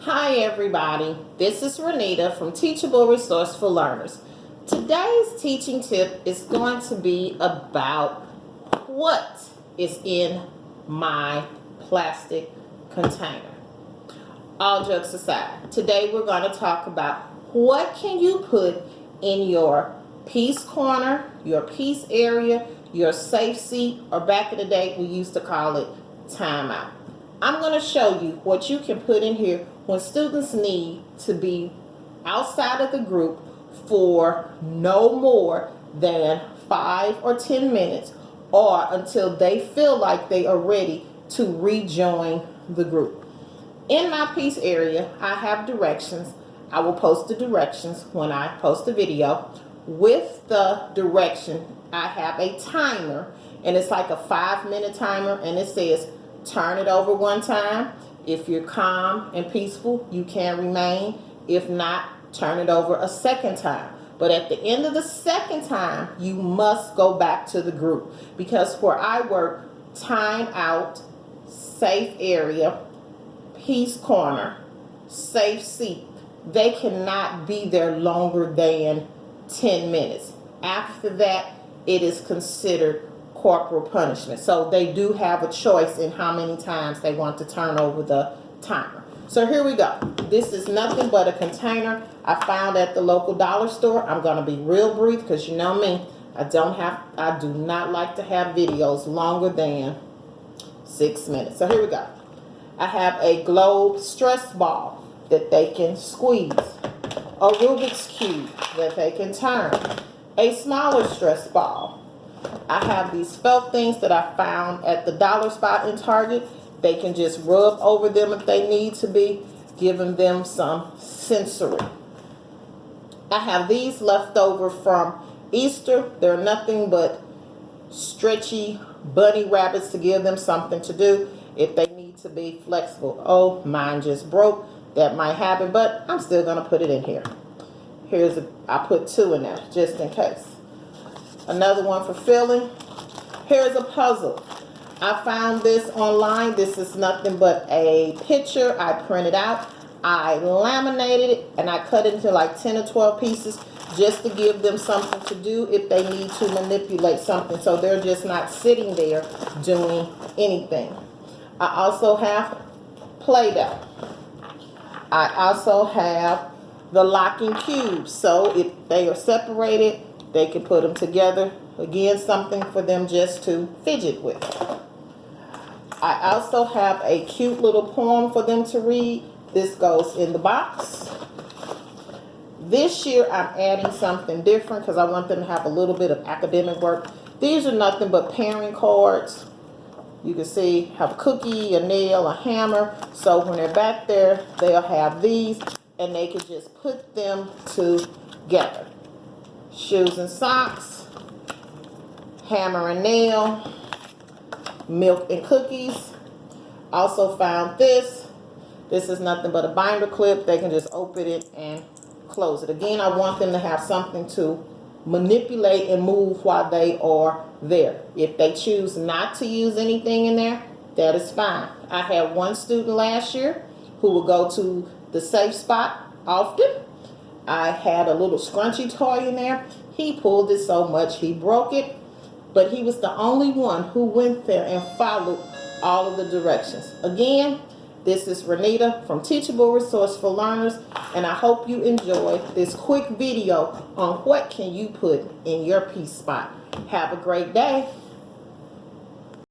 Hi everybody, this is Renita from Teachable Resourceful Learners. Today's teaching tip is going to be about what is in my plastic container. All jokes aside, today we're going to talk about what can you put in your peace corner, your peace area, your safe seat, or back in the day we used to call it timeout. I'm going to show you what you can put in here when students need to be outside of the group for no more than 5 or 10 minutes or until they feel like they are ready to rejoin the group. In my peace area, I have directions. I will post the directions when I post the video. With the direction, I have a timer, and it's like a 5-minute timer, and it says turn it over one time. If you're calm and peaceful, you can remain. If not, turn it over a second time. But at the end of the second time, you must go back to the group, because where I work, time out, safe area, peace corner, safe seat, they cannot be there longer than 10 minutes. After that, it is considered corporal punishment. So they do have a choice in how many times they want to turn over the timer. So here we go. This is nothing but a container I found at the local dollar store. I'm going to be real brief because you know me. I do not like to have videos longer than 6 minutes. So here we go. I have a globe stress ball that they can squeeze, a Rubik's Cube that they can turn, a smaller stress ball. I have these felt things that I found at the dollar spot in Target. They can just rub over them if they need to be, giving them some sensory. I have these left over from Easter. They're nothing but stretchy bunny rabbits to give them something to do if they need to be flexible. Oh, mine just broke. That might happen, but I'm still going to put it in here. I put 2 in there just in case. Another one for filling. Here's a puzzle. I found this online. This is nothing but a picture I printed out. I laminated it and I cut it into like 10 or 12 pieces just to give them something to do if they need to manipulate something, so they're just not sitting there doing anything. I also have Play-Doh. I also have the locking cubes, so if they are separated, they can put them together. Again, something for them just to fidget with. I also have a cute little poem for them to read. This goes in the box. This year, I'm adding something different because I want them to have a little bit of academic work. These are nothing but pairing cards. You can see, have a cookie, a nail, a hammer. So when they're back there, they'll have these, and they can just put them together. Shoes and socks, hammer and nail, milk and cookies. Also found this. This is nothing but a binder clip. They can just open it and close it. Again, I want them to have something to manipulate and move while they are there. If they choose not to use anything in there, that is fine. I had one student last year who would go to the safe spot often. I had a little scrunchy toy in there. He pulled it so much he broke it, but he was the only one who went there and followed all of the directions. Again, this is Renita from Teachable Resourceful Learners, and I hope you enjoy this quick video on what can you put in your peace spot. Have a great day.